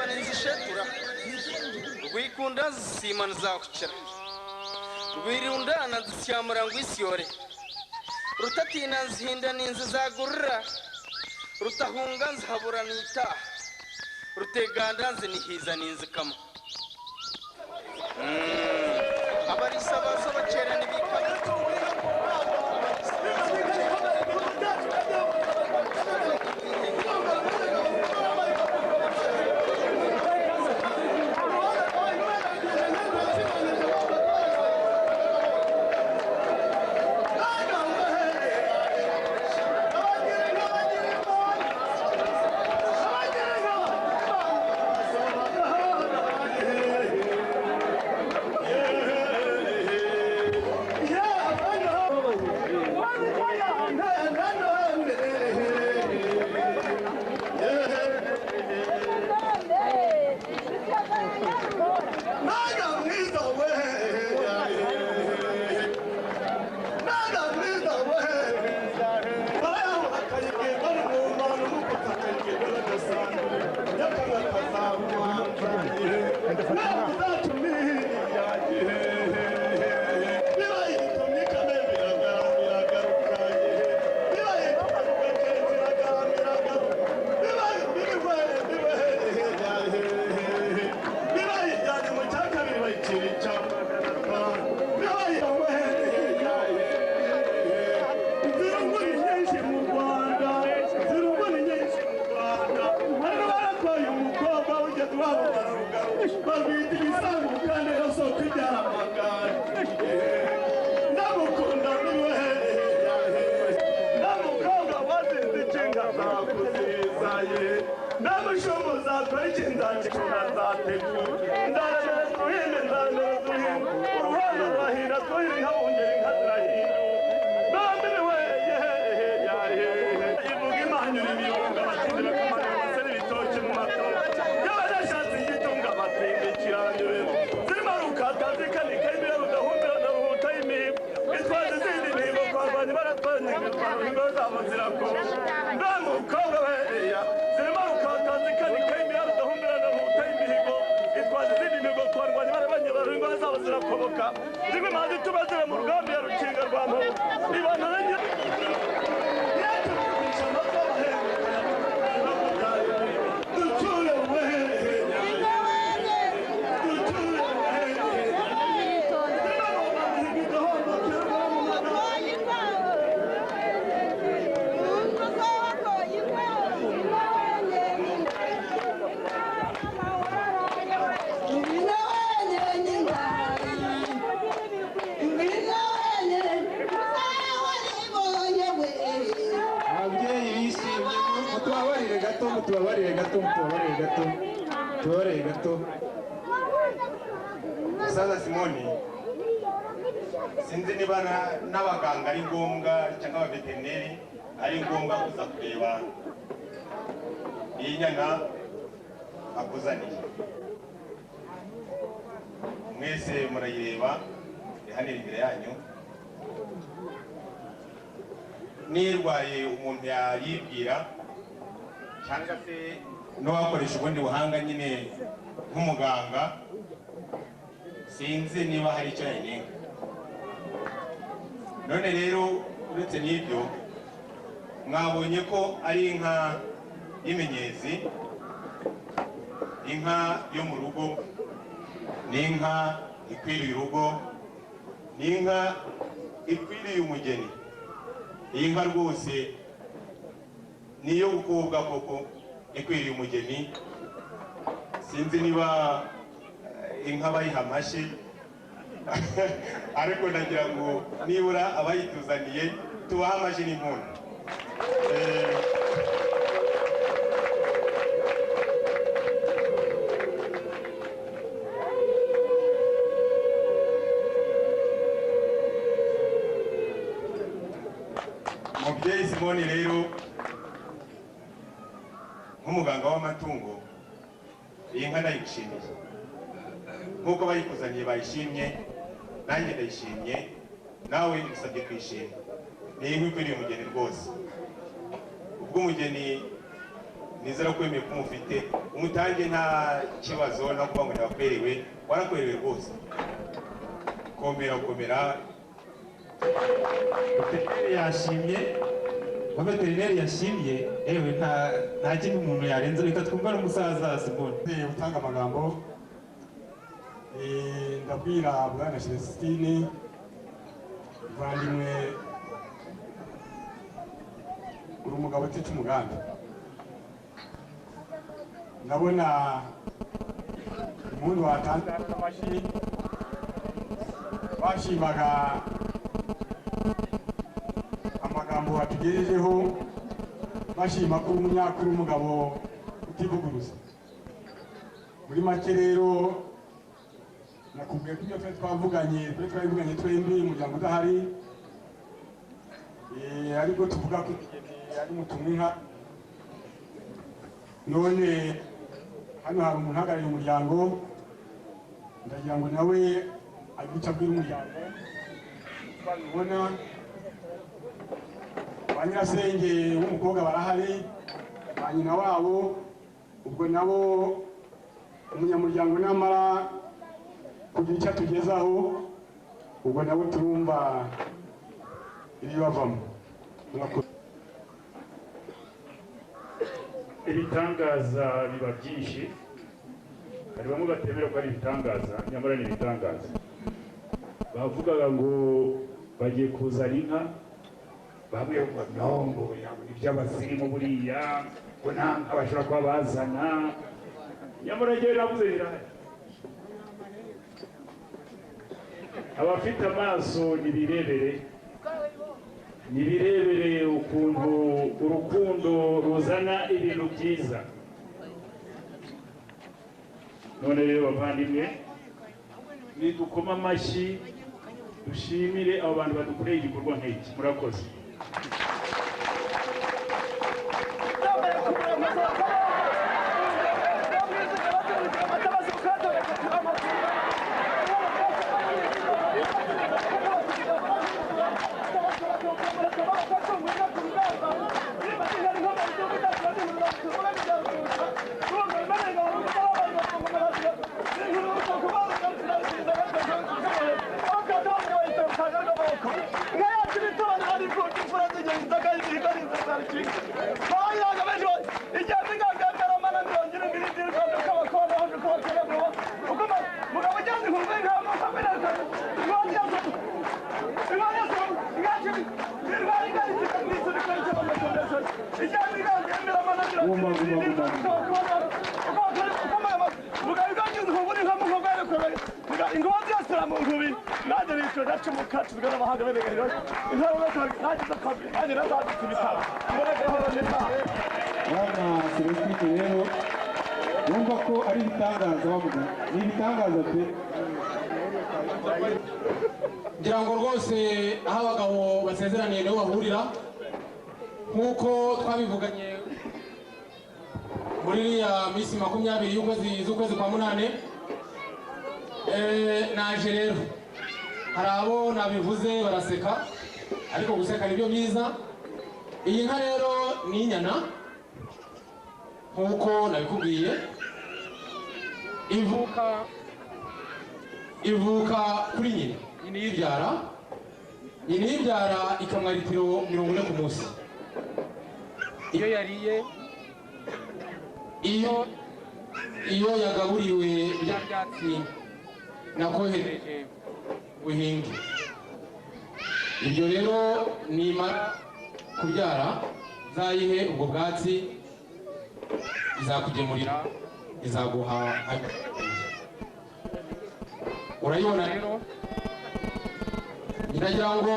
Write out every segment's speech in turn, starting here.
rwitwa n'inzishetura rwikunda zisimana zakukira rwirundana zisyamura ngo isyore rutatina nzihinda n'inzu zagurira rutahunga nzihabura n'itaha ruteganda nzinihiza n'inzikama abarisa bazo bacera n'ibikama tubarire gato Musaza Simoni sinzi niba n'abaganga ari ngombwa cyangwa abaveterineri ari ngombwa kuza kureba iyi nyana akuzaniye mwese murayireba ihanira imbere yanyu nirwaye umuntu yayibwira cyangwa se n'uwakoresha ubundi buhanga nyine nk'umuganga sinzi niba hari icyo yanenga. None rero uretse n'ibyo mwabonye ko ari inka y'imenyezi, inka yo mu rugo, ni inka ikwiriye urugo, ni inka ikwiriye umugeni. Iyi nka rwose niyo gukobwa koko ikwiriye umugeni. Sinzi niba inka bayiha amashyi ariko ndagira ngo nibura abayituzaniye tubaha amashyi n'impundu. Mubyeyi Simoni rero nk'umuganga w'amatungo iyi nka ndayishimiye, nk'uko bayikuzaniye bayishimye, nanjye ndayishimye, nawe nsabye kwishima. Ni inka ikwiriye umugeni rwose. Ubwo umugeni nizera ko wemeye kumufite umutange nta kibazo no kuba ngo ntiwakwerewe, warakwerewe rwose. Komera veterineri yashimye, ko veterineri yashimye, ewe nta kindi umuntu yarenza. Reka twumva n'umusaza Simone utanga amagambo. Ndabwira Bwana Celestine muvandimwe, uri umugabo utica umugambi. Ndabona umuntu watanze amashyi bashimaga amagambo watugejejeho, bashima ko umunyakuru umugabo utivuguruza. Muri make rero nakubwiye ko ibyo twavuganye twembi umuryango udahari, ariko tuvuga ko ari mutumwa inka. None hano hari umuntu uhagarariye umuryango, ndagira ngo nawe agice abwira umuryango twabibona. Ba nyirasenge w'umukobwa barahari, ba nyina wabo, ubwo nabo umunyamuryango namara kugira icyo atugezaho, ubwo nabo turumva ibibavamo. Ibitangaza biba byinshi, hari bamwe batemera ko ari ibitangaza, nyamara ni ibitangaza. Bavugaga ngo bagiye kuzana inka, bamwe ngo nongo iby'abasirimu buriya ngo nta nka bashobora kuba bazana, nyamara njyewe navuze birahari. Abafite amaso nibirebere ukuntu urukundo ruzana ibintu byiza. None rero bavandimwe, nidukoma amashyi dushimire abo bantu badukoreye igikorwa nk'iki. Murakoze. Bwana Celestine rero yumva ko ari ibitangaza, bavuga ni ibitangaza pe. ngira ngo rwose aho abagabo basezeraniye niho bahurira, nk'uko twabivuganye muri iriya minsi 20 z'ukwezi kwa munane. Naje rero, hari abo nabivuze baraseka, ariko guseka nibyo byiza. Iyi nka rero ni inyana, nk'uko nabikubwiye, ivuka kuri nyina. Nyina yibyara ikamwa litiro 40 ku munsi. Iyo yariye, iyo yagaburiwe bya byatsi nakohereje buhinge. Ibyo rero nimara kubyara zayihe ubwo bwatsi, izakugemurira, izaguha. Urayibona rero, ndagira ngo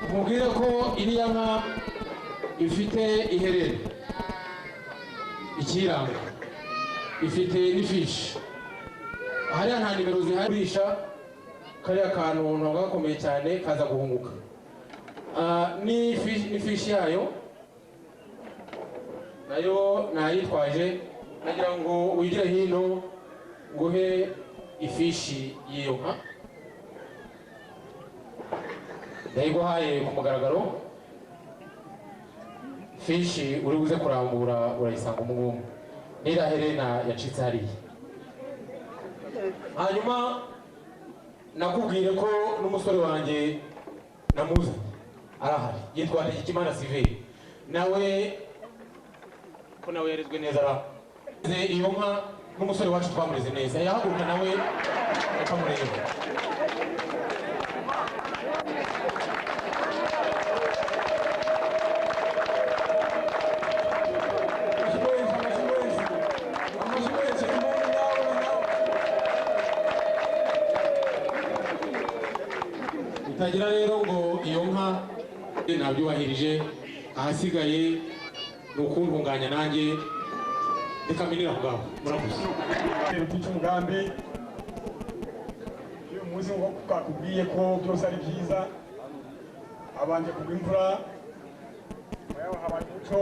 nkubwire ko iriya nka ifite iherere, ikiranga, ifite n'ifishi. Hariya nta nimero ziharisha, kariya kantu ntabwo gakomeye cyane kaza guhunguka. N'ifishi yayo nayo nayitwaje, nagira ngo wigire hino nguhe ifishi y'iyo nka. Ndayiguhaye ku mugaragaro. fishi uri buze kurambura urayisanga umwumwe n'ira Helena yacitse hariya. Hanyuma nakubwire ko n'umusore wanjye namuzanye arahari yitwa Ntegekimana Sylvain, nawe ko nawe yarezwe neza iyo nka n'umusore wacu twamureze neza yahaguruka nawe akamureba. Utagira rero ngo iyo nka nabyubahirije, ahasigaye ni ukuntunganya nanjye rekaminira aho ngaho. Murakoze utica umugambi uyu munsi ngo twakubwiye ko byose ari byiza, abanje kugwa imvura nyuma yaho habaye umuco,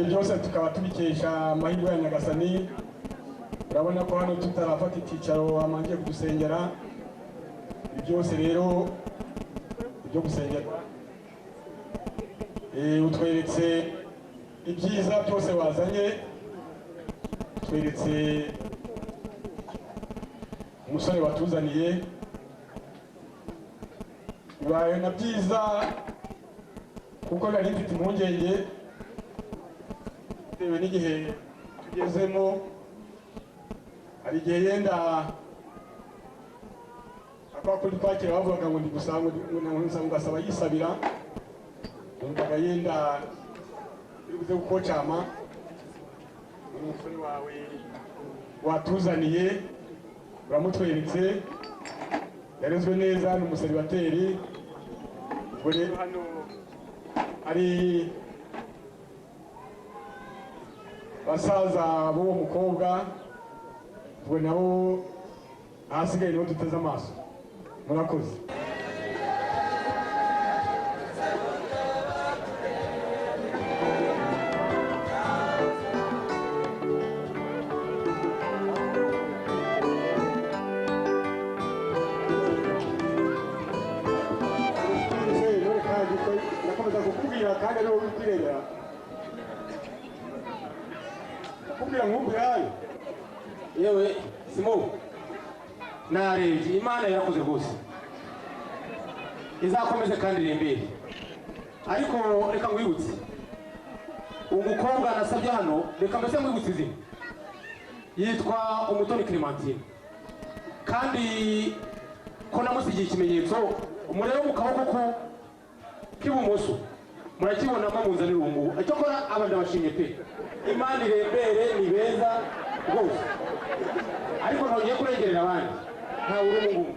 byose tukaba tubikesha amahirwe ya Nyagasani. Urabona ko hano tutarafata icyicaro amangiye kudusengera, byose rero ibyo gusengerwa utweretse ibyiza byose wazanye, tweretse umusore watuzaniye, bibaye na byiza kuko nari mfite impungenge bitewe n'igihe tugezemo. Hari igihe yenda akwa kuri twakira bavugaga ngo ndi gusanga ngasaba yisabira, numvaga yenda uri gukocama. Umusore wawe watuzaniye uramutweretse, yarezwe neza, ni umuseribateri. Ubwo rero hano ari basaza b'uwo mukobwa, ubwo nabo ahasigaye niho duteze amaso. Murakoze. nakomeza kukubwira kandi ariwo wikwirebera, kukubwira nkumbuye hayo. yewe Simo, narebye Imana yarakoze rwose, izakomeze kandi irembere. Ariko reka ngwibutse umukobwa nasabye hano, reka mbese ngwibutse izina, yitwa Umutoni Clementine, kandi ko namusigiye ikimenyetso umurebe mu kaboko ko k'ibumoso murakibonamo muzanirungu. Icyo kora aba ndabashimye pe, Imana irembere, ni beza rwose. Ariko nongeye kurengerera abandi, ntawe uri mu ngumu.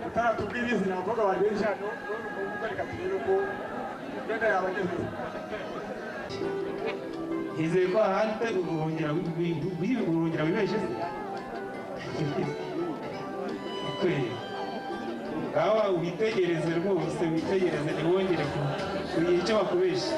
utaratubwira izina abakobwa bagenje hano, reka turebe ko genda yabageze. Nizeye ko ahandi ubuhungiro wibeshe se ngawa witegereze rwose, witegereze ntiwongere kugira icyo bakubesha.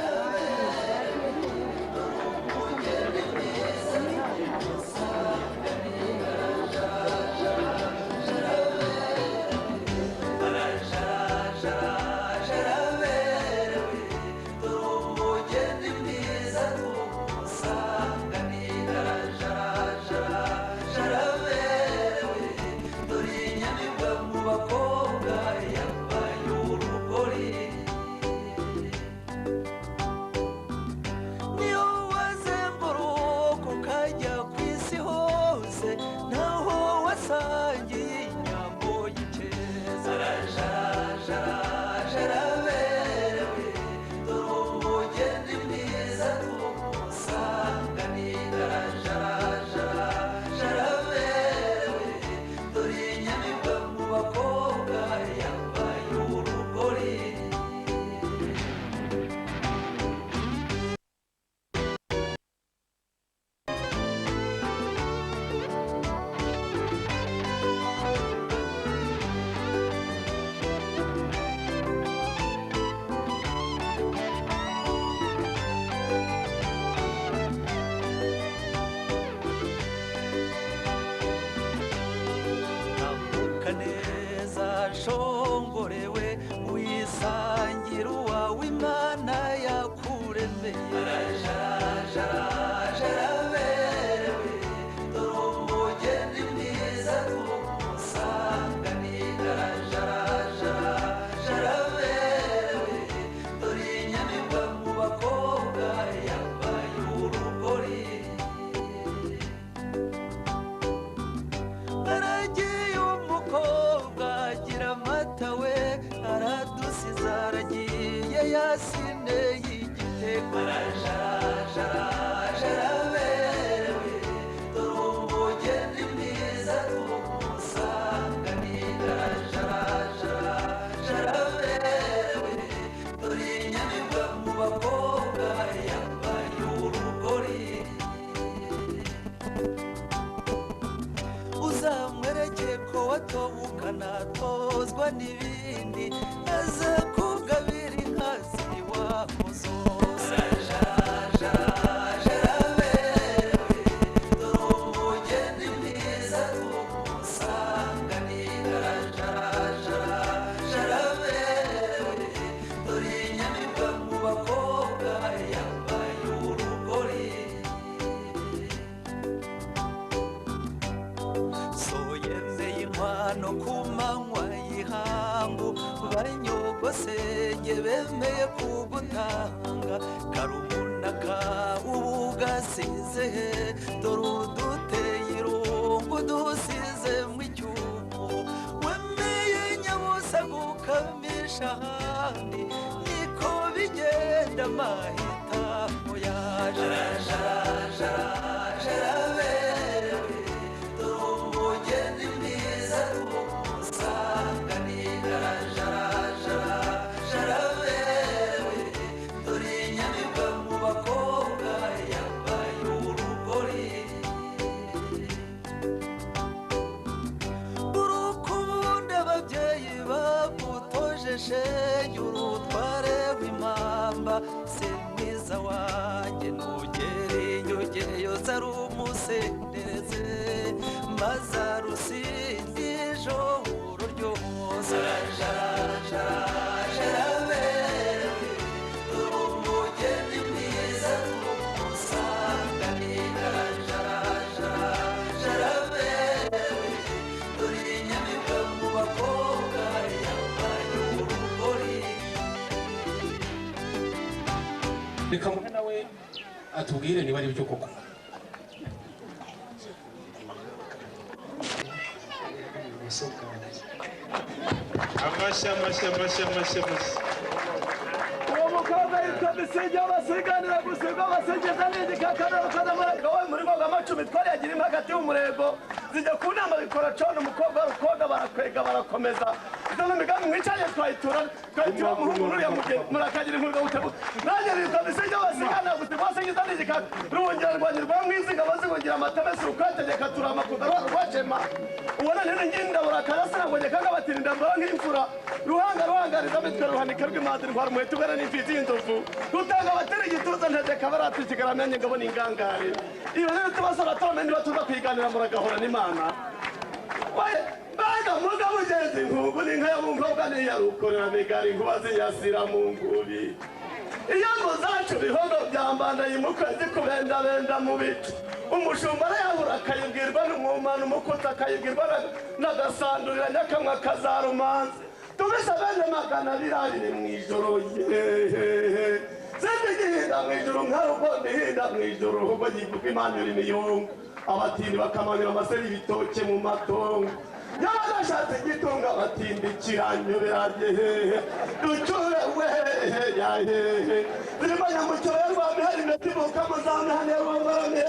urashongorewe wisangira uwawe imana yakuremeye araberewe dore umugeni mwiza tumusanganira araberewe dore inyamibwa mu bakobwa yambaye urugori aragiye umukobwa agira amata we aradusiza aragiye yasineye igitego araberewe dore umugeni mwiza tumusanganira araberewe dore inyamibwa mu bakobwa yambaye urugori uzamwereke ko watowe ukanatozwa n'ibindi aza kugabira inka ziwamuzoza araberewe dore umugeni mwiza tumusanganira araberewe dore inyamibwa mu bakobwa yambaye urugori soyemeye inkwano ku manywa y'ihangu banyogosenge bemeye kugutanga karumuna kawe ubu gasize dore uduteye irungu dusize mu icyumu wemeye nyabusa gukamisha ahandi niko bigenda amahitamo yaje araberewe dore umugeni mwiza tumusanganira araberewe dore inyamibwa mu bakobwa yambaye urugori urukundo ababyeyi bagutoje shenge urutware rw'impamba se mwiza wanjye nugere inyogeye ari umusendereze maze arusindije ijoro ryose araberewe dore umugeni mwiza tumusanganira araberewe dore inyamibwa mu bakobwa yambaye urugori reka mwe nawe atubwire niba ari byo koko amashyi uwo mukobwa yitwa Bisinge basiganira gusiga basengeza n'igikakana ukazamureka wowe muri ngoga amacumi twari yagira impa hagati y'umurego zijya ku nama bikora cone umukobwa w'urukoga barakwega barakomeza izo n'imigambi mwicanye twayitura muhungu nuriya mugeni murakagira inkuru gutego nanjye bitwa Bisinge basiganira gusiga basengeza n'igikaka ruhongera rwanyirwa mwiziga bazihungira amatemesi ukategeka turamakuza rwacema ubona nene nginda burakarasira ngo nyekanga batirinda mbara nk'imfura ruhangariza mitwe ruhanika rw'imanzi ntwara umuheto ugana n'imfizi y'inzovu rutanga abatera igituza ntegeka baratukigarana nanjye ngabona ingangare iyo rero tubasaba tone niba tuza kwiganira muragahora n'imana baga muga mugenzi nkungu n'inka ya mukobwa niyarukorera migari inkuba ziyasira mu ngubi iyo ngo zacu bihogo byambandaye mu kwezi kubendabenda mu bicu umushumba arayabura akayibwirwa n'umwumana umukuzi akayibwirwa n'agasandurira nyakamwa kazarumanza tubise bene magana birarire mu ijoro yehehe sindi gihinda mu ijoro nka rugondo ihinda mu ijoro ahubwo yivuga imana iri miyungu abatindi bakamanura amaseri y'ibitoke mu matongo y'abadashatse igitunga batindi kiranyobera yehehe ducure wehehe yahehe zirimo nyamucyo ya rwamihari metibuka muzamihane ya rwambarame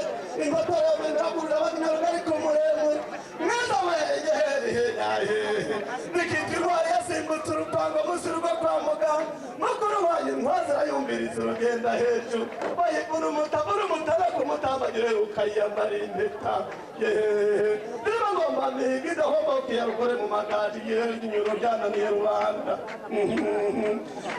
ingoto ya bendragurira bakinyaruga ariko muremure mwiza wehehe yahehe nikita intwari yasimbutse urupango musi rwo kwa muganga mukuru wanyu ntwazira yumviriza urugenda hejuru bayigura umutabura umutara ku mutambagire ukayiyambara impeta yehehe niba ngomba mihiga idahomboka iyarugore mu magadi yehehe inyuro byananiye rubanda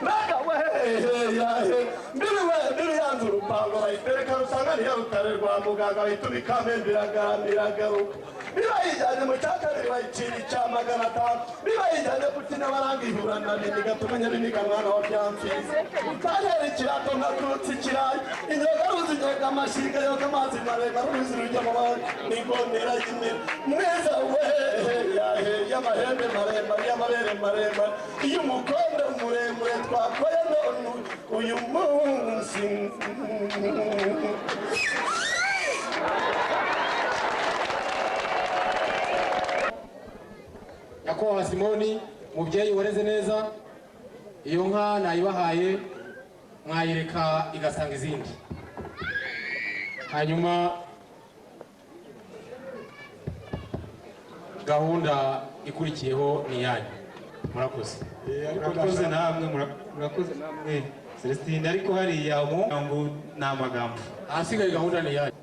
naga wehehe yahe mbiri yanze urupango bayitereka rusanga niyo rutare rwa muganga bayituma ikambe biragaruka bibayijyanye mu cya kabiri bayicira icya 500 bibayijyanye kutina barangihurana bigatuma nyabiniga mwana wa byamfizi utahera ikirato nkakurutse ikirayi inyoga ruzinyoga amashiga yoga amazi maremare uruzi rujya mu bandi n'ingondera y'imwe mwiza we y'amahembe maremare y'amabere maremare iyo umukondo muremure twakoye none uyu munsi Nyakubahwa Simoni mubyeyi wareze neza iyo nka nayibahaye mwayireka igasanga izindi hanyuma gahunda ikurikiyeho ni yanyu murakoze murakoze namwe murakoze namwe Celestine ariko hariya ngo ni amagambo ahasigaye gahunda ni yanyu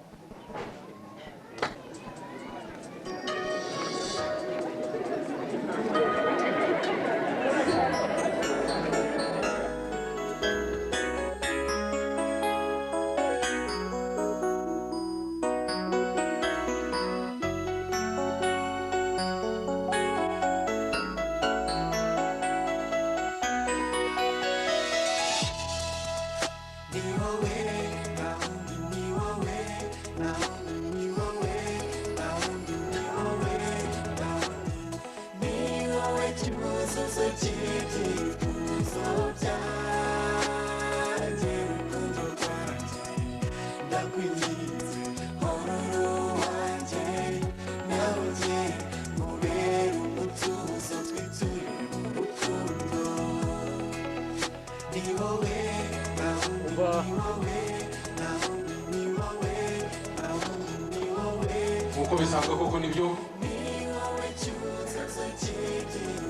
uko bisanzwe koko nibyo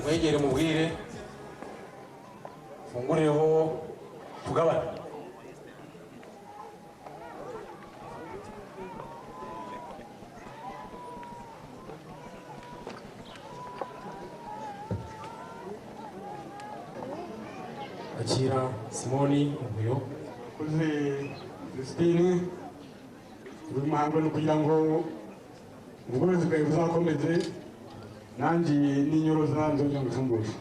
mwegere mubwire fungureho tugabane akira Simoni umuyo Kuze Christine uyu muhango ni kugira ngo ubworozi bwawe buzakomeze nanjye n'inyoroza nzongera ngusumbushe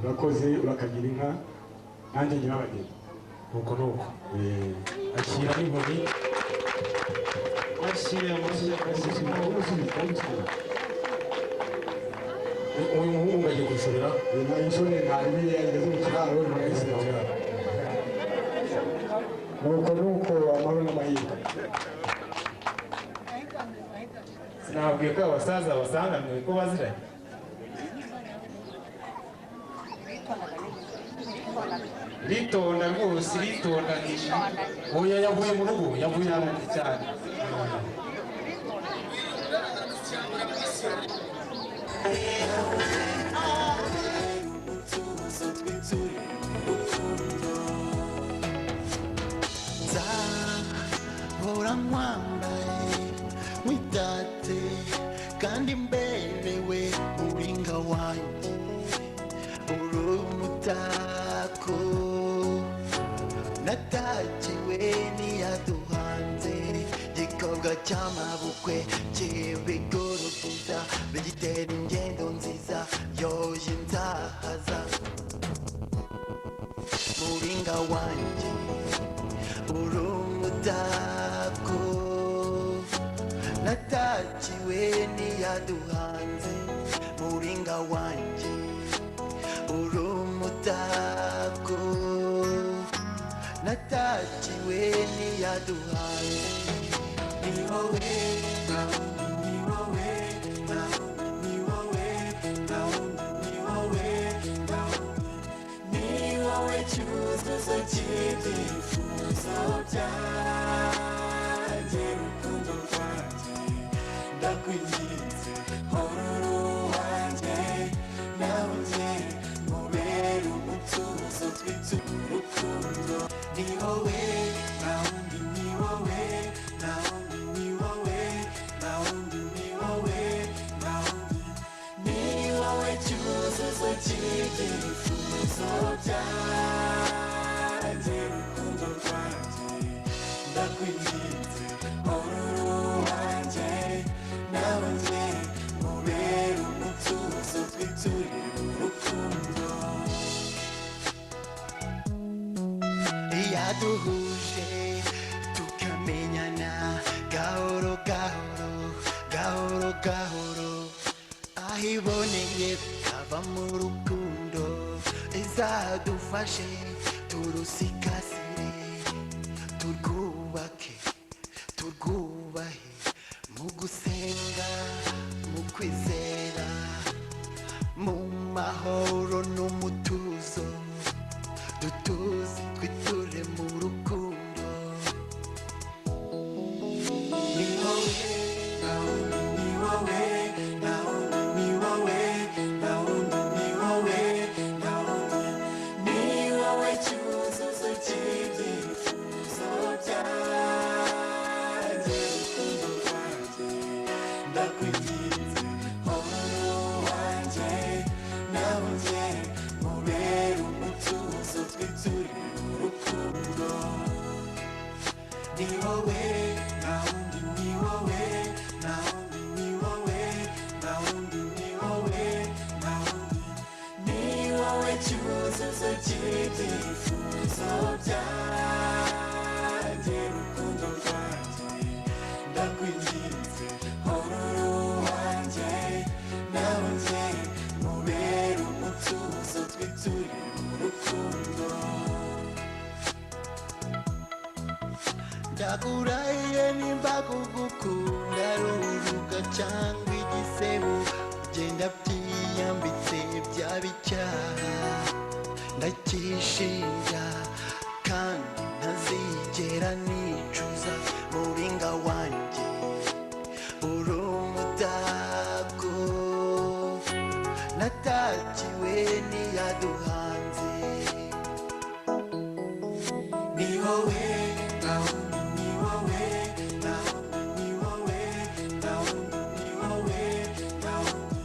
urakoze urakagira inka nanjye ngira abageni nuko akira n'inkoni uyu muhungu agiye kwishorera nayishore ntaribiye ageze mu kiraro nuko amahoro n'amahirwe sinababwiye ko abasaza basanganiwe ko baziranye ritonda rwose ritonda oya yavuye mu rugo yavuye cyane nzahora nkwambaye witate kandi mberewe uringa wanjye uri umutako natakiwe n'iyaduhanze gikorwa cy'amabukwe cy'ibigoroguza bigitera ingendo nziza yoye inzahaza muringa wanjye uri umutako natakiwe n'iyaduhanze muringa wanjye uri umutako natakiwe n'iyaduhanze ni wowe ni wowe ni wowe ni wowe ni wowe cyuzuzo cy'ibyifuzo byanjye rukundo rwanjye ndakwinginze hororo wanjye nawe mubere umutuzo twitse urukundo ni wowe nawundi ni wowe nawundi ni wowe nawundi ni wowe nawundi ni wowe cyuzuzo cy'ibyifuzo byanjye rukundo rwanjye ndakwinginze hororo wanjye nawe gahoro gahoro gahoro ahiboneye ava mu rukundo izadufashe turusikasire turwubake turwubahe mu gusenga mu kwizera mu mahoro n'umutuzo dutuze twiture mu rukundo ni wowe ni wowe ni wowe ni wowe ni wowe cyuzuzo cy'ibyifuzo byanjye urukundo rwanjye ndakwinginze horo wanjye nawe mubere umutuzo twiture mu rukundo ni wowe nta wundi ni wowe nta wundi ni wowe nta wundi ni wowe nta wundi ni wowe cyuzuzo cy'ibyifuzo byanjye urukundo rwanjye ndakwinginze horo wanjye nawe mubere umutuzo twiture mu rukundo ndakurahiye nimba kugukunda ruruka cyangwa igisebo ugenda byiyambitse byaba icyaha ndacyishinja kandi ntazigera nicuza mubinga wanjye uri umutako natakiwe n'iyaduhanze ni wowe nta wundi ni wowe nta wundi ni wowe nta wundi ni wowe nta wundi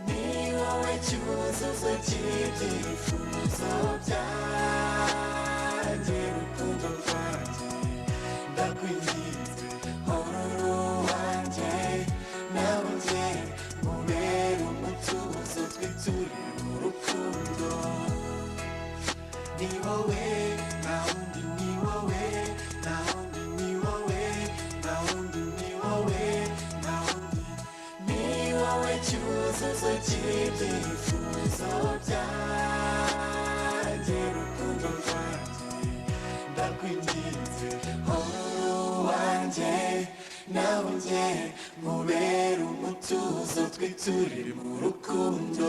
ni wowe cyuzuzo cy'ibyifuzo byanjye urukundo rwanjye ndakwinginze horo wanjye nawe mubere umutuzo twiture mu rukundo ni wowe nta wundi ni wowe nta wundi ni wowe nta wundi ni wowe nta wundi ni wowe cyuzuzo cy'ibyifuzo byanjye urukundo rwanjye ndakwinginze horo wanjye nawe mubere umutuzo twiturire mu rukundo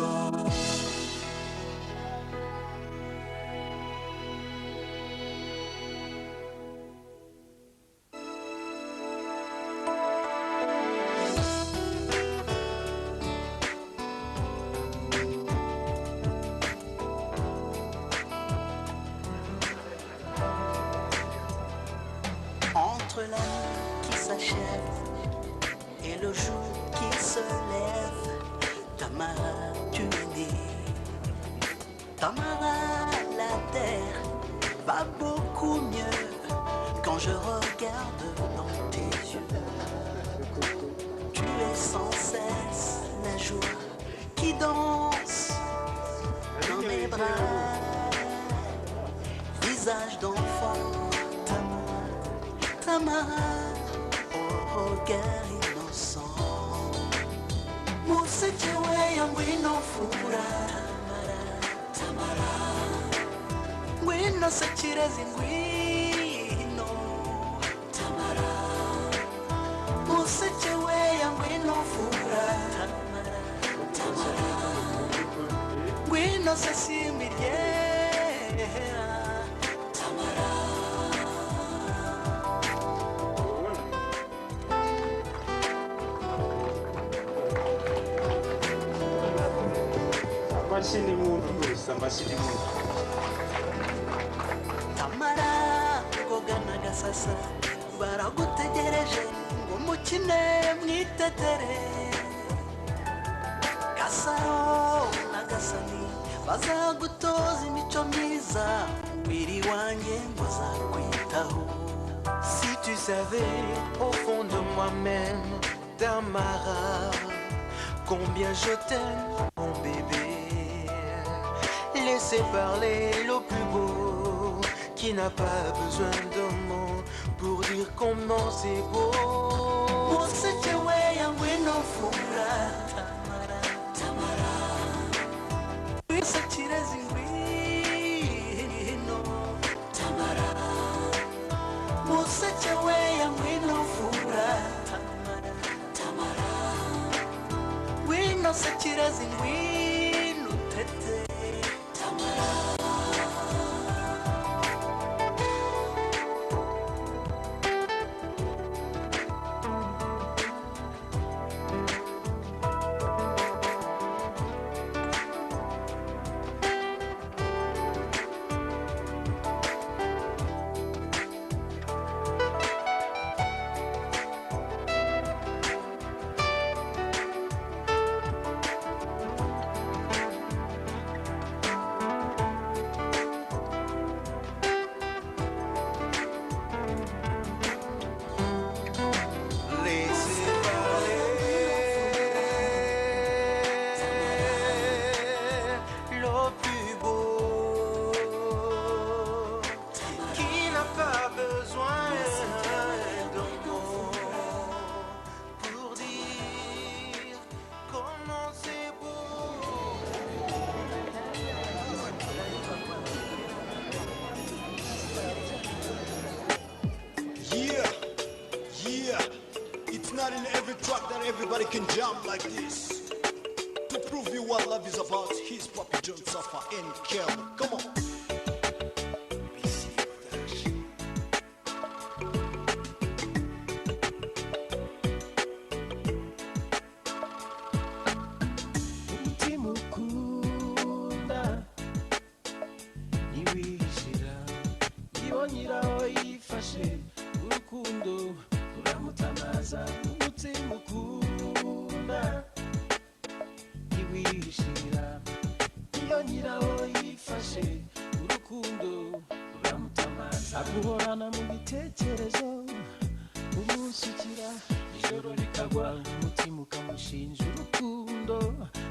Entre la nuit qui s'achève et le jour qui se lève, Tamara, tu es née. Tamara, la terre va beaucoup mieux quand je regarde dans tes yeux. Tu es sans cesse la joie qui danse dans mes bras. Visage d'enfant, Tamara, au regard innocent. Musecewe yangu inofura Tamara, ngwino sekirezi ngwino Tamara, musecewe yangu inofura Tamara, ngwino sesimirye Tamara. amashini muntu gusa amashini muntu Tamara koga n'agasasa baragutegereje ngo mukine mwitetere Gasaro n'Agasani bazagutoza imico myiza mbiri wanjye ngo zakwitaho. Si tu savais au fond de moi-même, Tamara, combien je t'aime, mon bébé. Laissez parler le plus beau, qui n'a pas besoin de mots pour dire comment c'est beau. Museke weya ngwino fura Tamara, Tamara. Wisakire zingwino Tamara. Museke weya ngwino fura Tamara, Tamara. Wino sakire zingwino tete Tamara. Everybody can jump like this. To prove you what love is about, he's Papi John Safa and Kel. Come on. Umutima ukunda ntiwihishira iyo nyiraho yifashe urukundo ruramutamaza. Umutima ukunda ntiwihishira iyo nyiraho yifashe urukundo ruramutamaza. Aguhorana mu bitekerezo umunsi ukira ijoro rikagwa umutima ukamushinja urukundo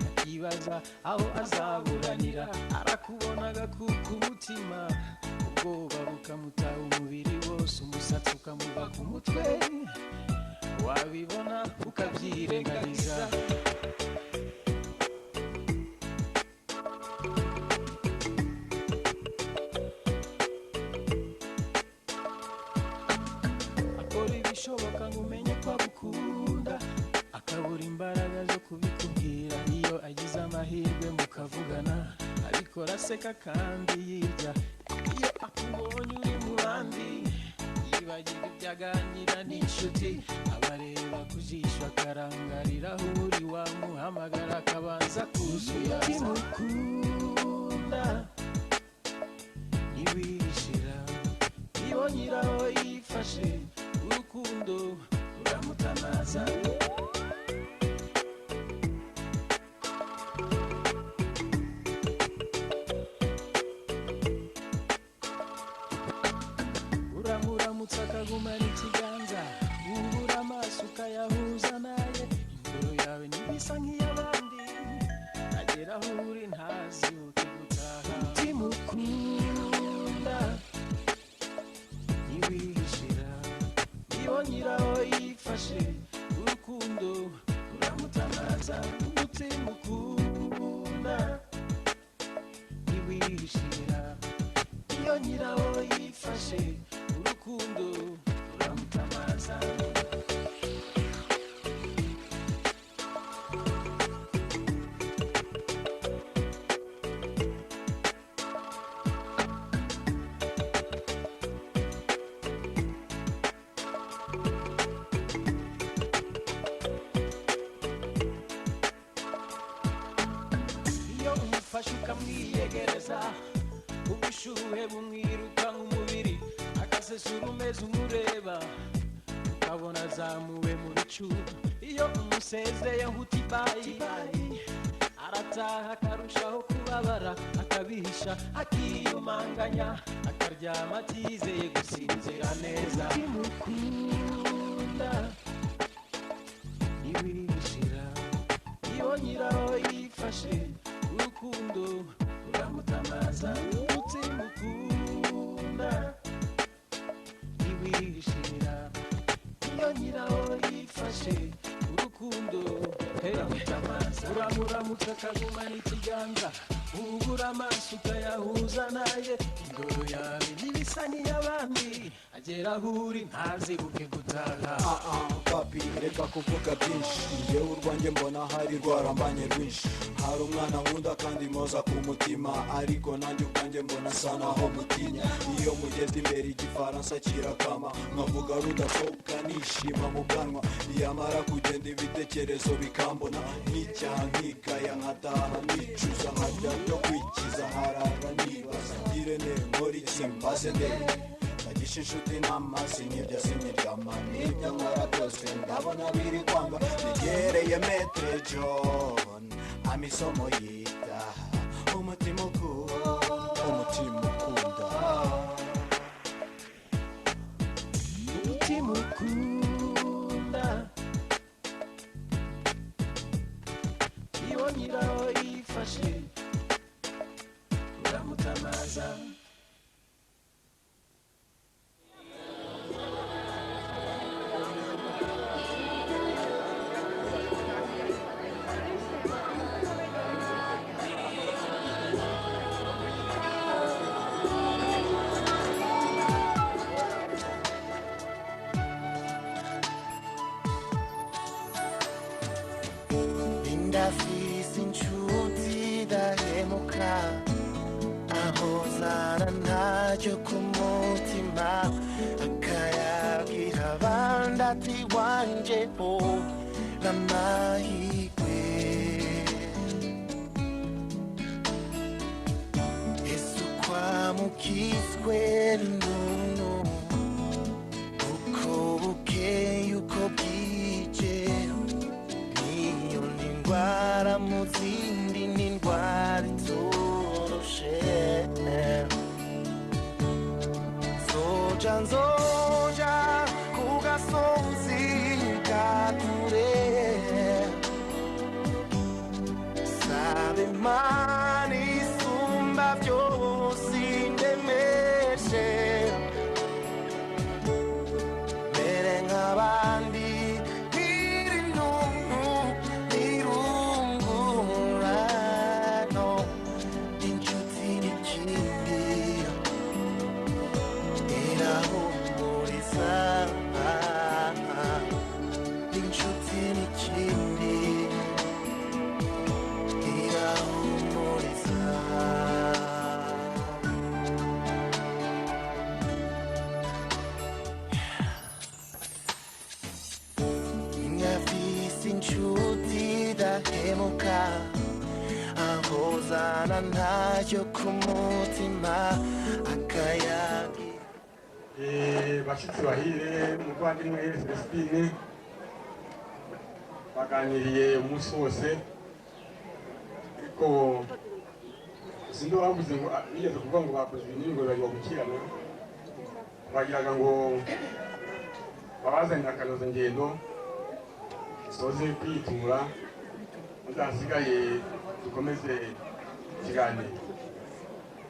akibaza aho azaburanira. Arakubona agakuka umutima ubwoba bukamutaha umubiri wose umusatsi ukamuva ku mutwe wabibona ukabyirengagiza. Akora ibishoboka ngo umenye ko agukunda akabura imbaraga zo kubikubwira. Iyo agize amahirwe mukavugana abikora aseka kandi yirya. Iyo akubonye uri mu bandi yibagirwa ibyaganira n'inshuti. Abareba ku jisho akarangarira aho uri wamuhamagara akabanza kuzuya. Umutima ukunda ntiwihishira iyo nyiraho yifashe urukundo ruramutamaza. Uramuramutsa akagumana ikiganza ubura amaso ukayahuza naye. Indoro yawe ntibisa nk'iy'abandi agera aho uri ntazibuke gutaha. Umutima ukunda ntiwihishira iyo nyiraho yifashe urukundo ruramutamaza. Umutima ukunda ntiwihishira iyo nyiraho yifashe urukundo ruramutamaza. Iyo umufashe ukamwiyegereza ubushuhe bumwiruka nk'umubiri agasesura umeze umureba ukabona azamuwe mu bicu. Iyo umusezeyeho uti bayi arataha akarushaho kubabara akabihisha akiyumanganya akaryama atizeye gusinzira neza. Umutima ukunda ntiwihishira iyo nyiraho yifashe urukundo ruramutamaza. Umutima ukunda ntiwihishira uramuramutsa akagumana ikiganza ubura amaso ukayahuza naye indoro yawe n'ibisa n'iy'abandi agera aho uri ntazibuke gutaha. Papi reka kuvuga byinshi njyewe urwanjye mbona hari rwarambanye rwinshi hari umwana nkunda kandi moza ku mutima ariko nanjye ubwanjye mbona asa naho mutinya iyo mugeze imbere igifaransa kirakama nkavuga rudasohoka nishima mu bwanwa yamara kugenda ibitekerezo bikambona nk'icyaha nkigaya nkataha nicuza nkajya byo kwikiza harara nibaza ngirene nkora iki mbaze ndebe nagisha inshuti n'amazi nk'ibyo siniryama n'ibyo nkora byose ndabona biri kwanga nigereye Maître John amisomo yita umutima ukunda umutima ukunda umutima ukunda iyo nyiraho yifashe uramutamaza. Ndafise inshuti dahemuka ahozana ntacyo ku mutima akayagira abandi ati wanje ho n'amahirwe Yesu kwamukizwe n'umuntu uko bukeye uko bwije indwara mu zindi n'indwara itoroshe nzoja ku gasozi ka kure saba Imana isumba byose indemeshe mere nk'abandi ahozana ntacyo ku mutima akayagi. Bashitsi bahire umuvandimwe Celestine baganiriye umunsi wose ariko sindo bavuze ngo nigeze kuvuga ngo bakoze ibintu ngo bari gukirana bagiraga ngo babazanira akanoza ngendo soze kwitura muzasigaye dukomeze ikiganiro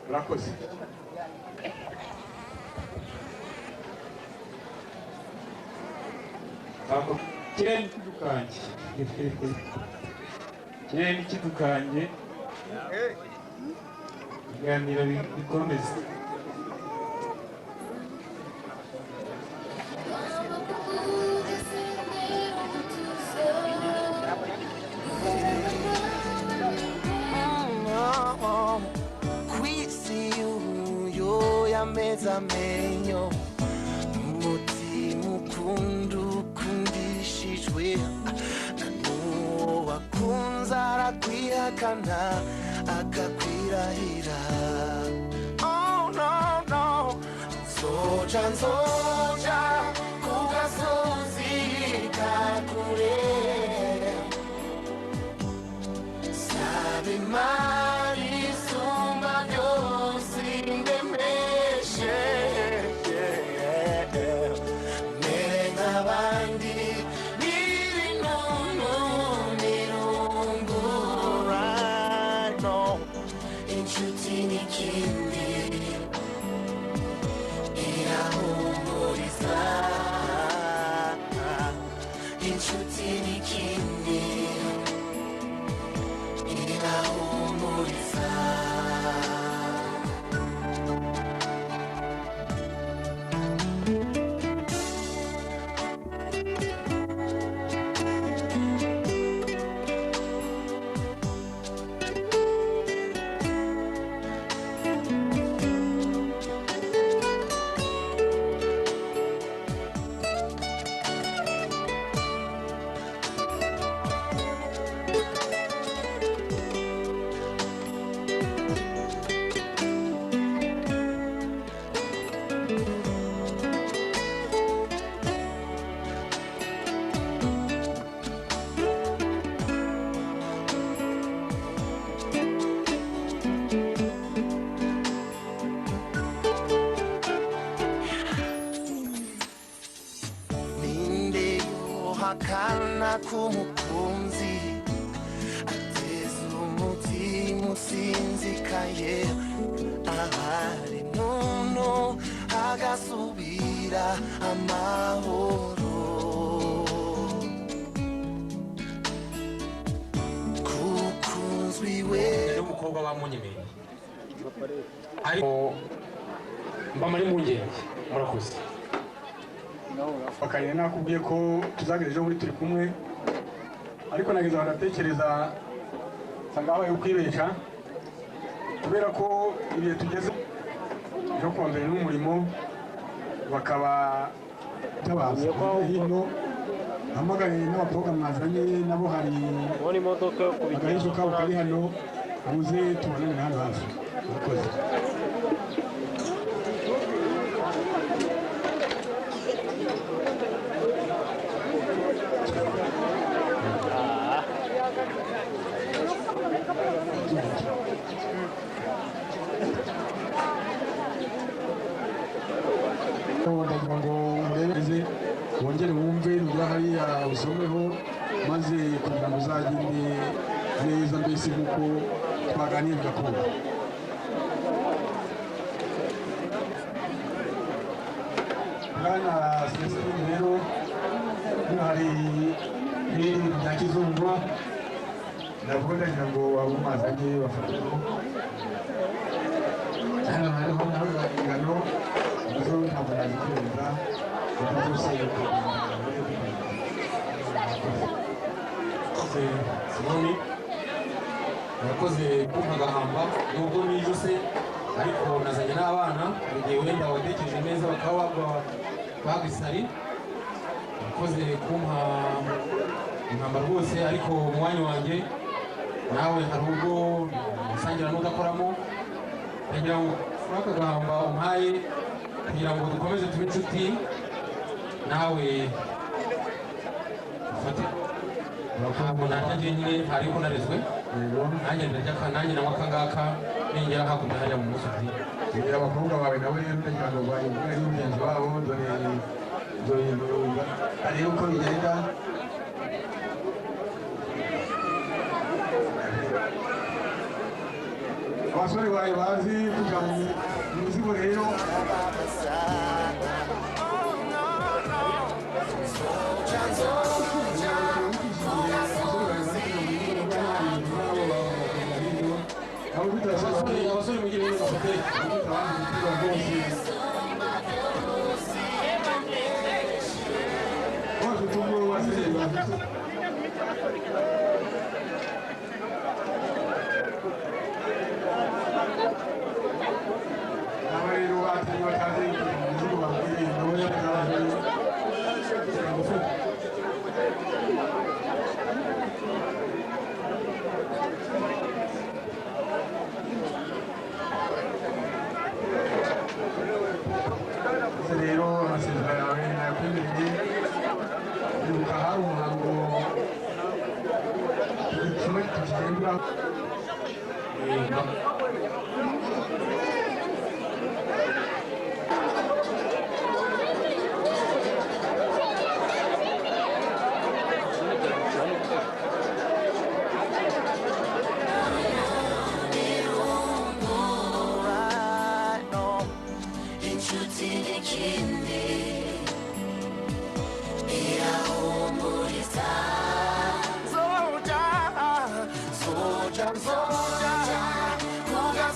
murakoze. kirere n'ikidukanye kirere n'ikidukanye ibiganiro bikomeze. Meza menyo umutima ukunda ukundishijwe n'uwo wakunze arakwihakana akakwirahira. Oh no no nzoja ku gasozi ka kure saba Imana isumba byose indemeshe mere nk'abandi n'ibinunu nirungura no inshuti n'ikindi irahumuriza inshuti n'ikindi akana k'umukunzi ateza umutima usinzikaye ahari nono hagasubira amahoro kukunzwi we n'umukobwa bamunyemeye ariko mba muri mu ngenge murakoze bakanye nakubwiye ko tuzagera ejo muri turi kumwe ariko nageze aho ndatekereza nsanga habaye ukwibesha kubera ko ibihe tugeze ejo kuwa mbere n'umurimo bakaba tabaza hino hamaganye n'abakobwa mwazanye nabo hari agahizo kabo kari hano muze tubonane hano hafi murakoze ndagira ngo murebeze wongere wumve nujya hariya usomeho maze kugira ngo uzagende neza mbese nk'uko twaganiriye gakunda bwana Celestine rero hano hari ibintu bya kizungu navuga ndagira ngo waba umazanye bafatamo hano hariho nawe ingano nazo ntabwo nazitereza kuko zose Simoni urakoze kumpa agahamba nubwo nijuse ariko nazanye n'abana mu gihe wenda watekereje neza bakaba bagwa isari urakoze kumpa inkamba rwose ariko umwanya wanjye nawe hari ubwo usangira n'udakoramo ndagira ngo kuri aka gahamba umpaye kugira ngo dukomeze tube inshuti nawe ufate ntabwo natangiye nyine ariko narezwe nanjye ndarya nanjye nawe akangaka ningera hakurya hariya mu musozi rero abakobwa bawe nabo rero ndagira ngo bayibwire n'umugenzi wabo dore arebe uko bigenda abasore bawe bazi kujya mu mizigo rero abasore mugire neza bafate rero batanye batazi imizigo babwiye nabo rero amasezerano yawe nakwemereye ibuka hari umuhango kimwe tukigendera Zoja, zoja, zoja,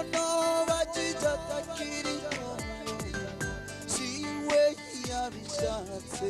nkono bagize atakiriho siwe yabishatse